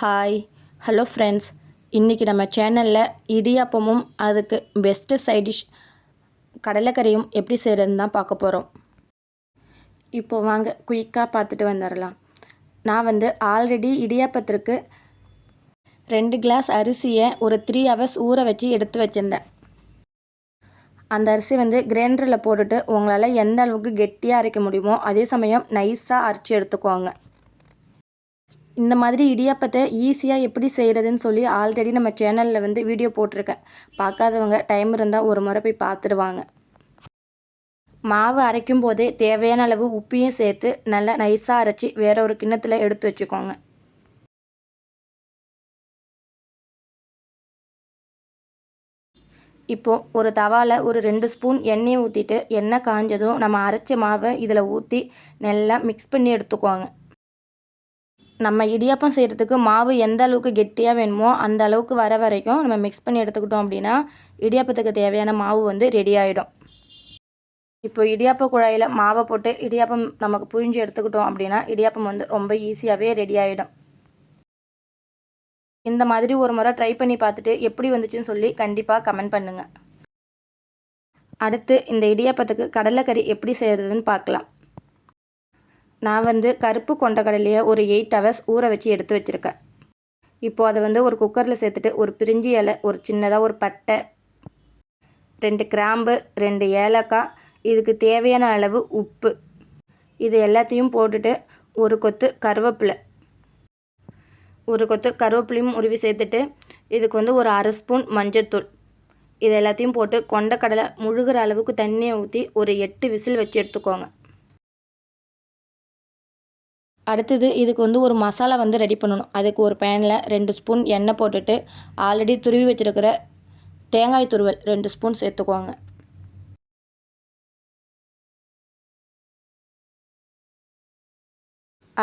Hi hello friends, இன்றைக்கி நம்ம சேனலில் இடியாப்பமும் அதுக்கு பெஸ்ட்டு சைடிஷ் கடலைக்கறியும் எப்படி செய்கிறதுன்னு தான் பார்க்க போகிறோம். இப்போது வாங்க குயிக்காக பார்த்துட்டு வந்துடலாம். நான் ஆல்ரெடி இடியாப்பத்திற்கு 2 கிளாஸ் அரிசியை ஒரு 3 hours ஊற வச்சு எடுத்து வச்சுருந்தேன். அந்த அரிசி கிரைண்டரில் போட்டுட்டு உங்களால் எந்த அளவுக்கு கெட்டியாக அரைக்க முடியுமோ அதே சமயம் நைஸாக அரைச்சி எடுத்துக்குவாங்க. இந்த மாதிரி இடியாப்பத்தை ஈஸியாக எப்படி செய்கிறதுன்னு சொல்லி ஆல்ரெடி நம்ம சேனலில் வீடியோ போட்டிருக்கேன். பார்க்காதவங்க டைம் இருந்தால் ஒரு முறை போய் பார்த்துடுவாங்க. மாவு அரைக்கும் போதே தேவையான அளவு உப்பையும் சேர்த்து நல்லா நைஸாக அரைச்சி வேற ஒரு கிண்ணத்தில் எடுத்து வச்சுக்கோங்க. இப்போது ஒரு தவாவில் ஒரு 2 ஸ்பூன் எண்ணெயை ஊற்றிட்டு எண்ணெய் காஞ்சதும் நம்ம அரைச்ச மாவை இதில் ஊற்றி நல்லா மிக்ஸ் பண்ணி எடுத்துக்குவாங்க. நம்ம இடியாப்பம் செய்கிறதுக்கு மாவு எந்த அளவுக்கு கெட்டியாக வேணுமோ அந்த அளவுக்கு வர வரைக்கும் நம்ம மிக்ஸ் பண்ணி எடுத்துக்கிட்டோம் அப்படின்னா இடியாப்பத்துக்கு தேவையான மாவு ரெடி ஆகிடும். இப்போ இடியாப்ப குழாயில் மாவை போட்டு இடியாப்பம் நமக்கு புழிஞ்சு எடுத்துக்கிட்டோம் அப்படின்னா இடியாப்பம் ரொம்ப ஈஸியாகவே ரெடி ஆகிடும். இந்த மாதிரி ஒரு முறை ட்ரை பண்ணி பார்த்துட்டு எப்படி வந்துச்சுன்னு சொல்லி கண்டிப்பாக கமெண்ட் பண்ணுங்கள். அடுத்து இந்த இடியாப்பத்துக்கு கடலைக்கறி எப்படி செய்கிறதுன்னு பார்க்கலாம். நான் கருப்பு கொண்டக்கடலையை ஒரு 8 hours ஊற வச்சு எடுத்து வச்சுருக்கேன். இப்போது அதை ஒரு குக்கரில் சேர்த்துட்டு ஒரு பிரிஞ்சி இலை, ஒரு சின்னதாக ஒரு பட்டை, 2 கிராம்பு, 2 ஏலக்காய், இதுக்கு தேவையான அளவு உப்பு, இது எல்லாத்தையும் போட்டுட்டு ஒரு கொத்து கருவேப்பிலையும் உருவி சேர்த்துட்டு இதுக்கு ஒரு 1/2 ஸ்பூன் மஞ்சத்தூள், இது எல்லாத்தையும் போட்டு கொண்டக்கடலை முழுகிற அளவுக்கு தண்ணியை ஊற்றி ஒரு 8 விசில் வச்சு எடுத்துக்கோங்க. அடுத்தது இதுக்கு ஒரு மசாலா ரெடி பண்ணணும். அதுக்கு ஒரு பேனில் 2 ஸ்பூன் எண்ணெய் போட்டுட்டு ஆல்ரெடி துருவி வச்சுருக்கிற தேங்காய் துருவல் 2 ஸ்பூன் சேர்த்துக்கோங்க.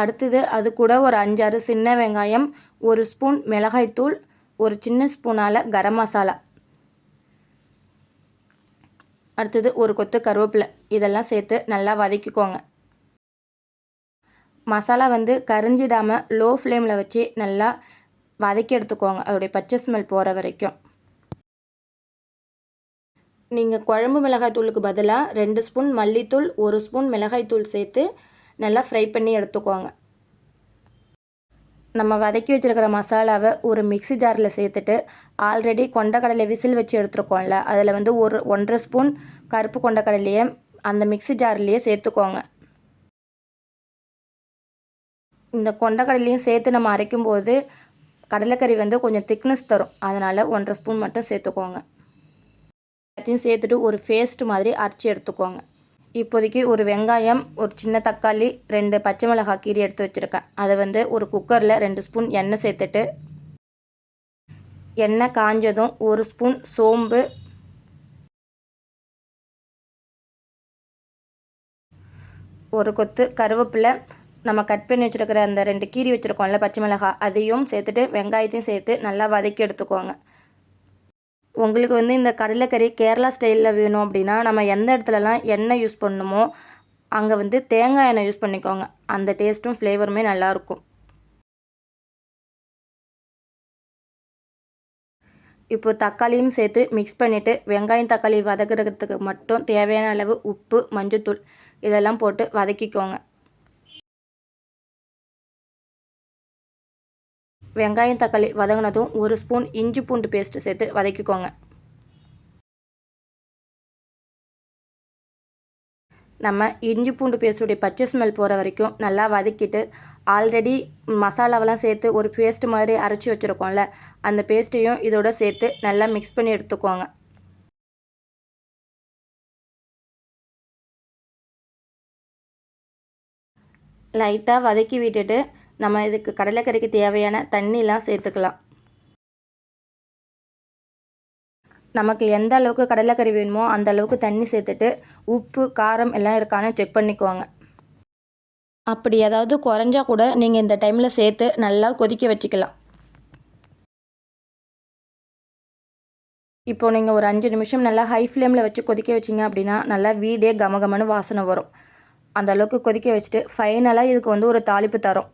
அடுத்தது அது கூட ஒரு 5-6 சின்ன வெங்காயம், 1 ஸ்பூன் மிளகாய்த்தூள், ஒரு சின்ன ஸ்பூனால் கரம் மசாலா, அடுத்தது ஒரு கொத்து கருவேப்பிலை, இதெல்லாம் சேர்த்து நல்லா வதக்கிக்கோங்க. மசாலா கரிஞ்சிடாமல் லோ ஃப்ளேமில் வச்சு நல்லா வதக்கி எடுத்துக்கோங்க, அதோடைய பச்சை ஸ்மெல் போகிற வரைக்கும். நீங்கள் குழம்பு மிளகாய் தூளுக்கு பதிலாக 2 ஸ்பூன் மல்லித்தூள், 1 ஸ்பூன் மிளகாய்த்தூள் சேர்த்து நல்லா ஃப்ரை பண்ணி எடுத்துக்கோங்க. நம்ம வதக்கி வச்சுருக்கிற மசாலாவை ஒரு மிக்ஸி ஜாரில் சேர்த்துட்டு ஆல்ரெடி கொண்டக்கடலை விசில் வச்சு எடுத்துருக்கோம்ல, அதில் ஒரு 1.5 ஸ்பூன் கருப்பு கொண்டக்கடலையை அந்த மிக்ஸி ஜார்லேயே சேர்த்துக்கோங்க. இந்த கொண்டக்கடலையும் சேர்த்து நம்ம அரைக்கும்போது கடலைக்கறி கொஞ்சம் திக்னஸ் தரும், அதனால் 1.5 ஸ்பூன் மட்டும் சேர்த்துக்கோங்க. எல்லாத்தையும் சேர்த்துட்டு ஒரு பேஸ்ட் மாதிரி அரைச்சி எடுத்துக்கோங்க. இப்போதைக்கு ஒரு வெங்காயம், ஒரு சின்ன தக்காளி, 2 பச்சை மிளகாய் கீரி எடுத்து வச்சுருக்கேன். அதை ஒரு குக்கரில் 2 ஸ்பூன் எண்ணெய் சேர்த்துட்டு எண்ணெய் காஞ்சதும் 1 ஸ்பூன் சோம்பு, ஒரு கொத்து கருவேப்பிலை, நம்ம கட் பண்ணி வச்சுருக்கிற அந்த 2 கீரி வச்சுருக்கோம்ல பச்சை மிளகாய், அதையும் சேர்த்துட்டு வெங்காயத்தையும் சேர்த்து நல்லா வதக்கி எடுத்துக்கோங்க. உங்களுக்கு இந்த கடலைக்கறி கேரளா ஸ்டைலில் வேணும் அப்படின்னா நம்ம எந்த இடத்துலலாம் எண்ணெய் யூஸ் பண்ணணுமோ அங்கே தேங்காய் எண்ணெய் யூஸ் பண்ணிக்கோங்க. அந்த டேஸ்ட்டும் ஃப்ளேவருமே நல்லாயிருக்கும். இப்போ தக்காளியும் சேர்த்து மிக்ஸ் பண்ணிவிட்டு வெங்காயம் தக்காளி வதக்கிறதுக்கு மட்டும் தேவையான அளவு உப்பு, மஞ்சத்தூள் இதெல்லாம் போட்டு வதக்கிக்கோங்க. வெங்காயம் தக்காளி வதங்கினதும் 1 ஸ்பூன் இஞ்சி பூண்டு பேஸ்ட்டு சேர்த்து வதக்கிக்கோங்க. நம்ம இஞ்சி பூண்டு பேஸ்ட்டுடைய பச்சை ஸ்மெல் போகிற வரைக்கும் நல்லா வதக்கிட்டு ஆல்ரெடி மசாலாவெல்லாம் சேர்த்து ஒரு பேஸ்ட் மாதிரி அரைச்சி வச்சுருக்கோம்ல, அந்த பேஸ்ட்டையும் இதோட சேர்த்து நல்லா மிக்ஸ் பண்ணி எடுத்துக்கோங்க. லைட்டாக வதக்கி விட்டுட்டு நம்ம இதுக்கு கடலைக்கறிக்கு தேவையான தண்ணிலாம் சேர்த்துக்கலாம். நமக்கு எந்த அளவுக்கு கடலைக்கறி வேணுமோ அந்த அளவுக்கு தண்ணி சேர்த்துட்டு உப்பு, காரம் எல்லாம் இருக்கான்னு செக் பண்ணிக்குவாங்க. அப்படி ஏதாவது குறைஞ்சா கூட நீங்கள் இந்த டைமில் சேர்த்து நல்லா கொதிக்க வச்சுக்கலாம். இப்போது நீங்கள் ஒரு 5 நிமிஷம் நல்லா ஹை ஃப்ளேமில் வச்சு கொதிக்க வச்சிங்க அப்படின்னா நல்லா வீடே கமகமன்னு வாசனை வரும். அந்த அளவுக்கு கொதிக்க வச்சுட்டு ஃபைனலாக இதுக்கு ஒரு தாளிப்பு தரும்.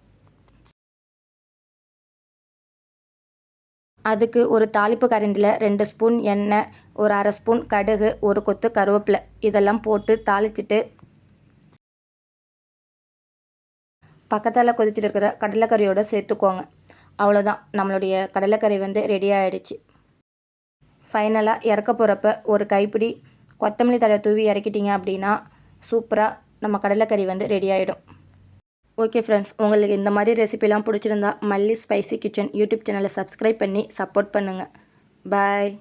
அதுக்கு ஒரு தாளிப்பு கரண்டியில் 2 ஸ்பூன் எண்ணெய், ஒரு அரை ஸ்பூன் கடுகு, ஒரு கொத்து கருவேப்பிலை இதெல்லாம் போட்டு தாளிச்சிட்டு பக்கத்தால் கொதிச்சுட்டு இருக்கிற கடலைக்கறியோடு சேர்த்துக்கோங்க. அவ்வளோதான், நம்மளுடைய கடலைக்கறி ரெடி ஆகிடுச்சு. ஃபைனலாக இறக்க போகிறப்ப ஒரு கைப்பிடி கொத்தமல்லி தழை தூவி இறக்கிட்டிங்க அப்படின்னா சூப்பராக நம்ம கடலைக்கறி ரெடி ஆகிடும். ஓகே ஃப்ரெண்ட்ஸ், உங்களுக்கு இந்த மாதிரி ரெசிபிலாம் பிடிச்சிருந்தா மல்லி ஸ்பைசி கிச்சன் யூடியூப் சேனலை சப்ஸ்கிரைப் பண்ணி சப்போர்ட் பண்ணுங்கள். பாய்.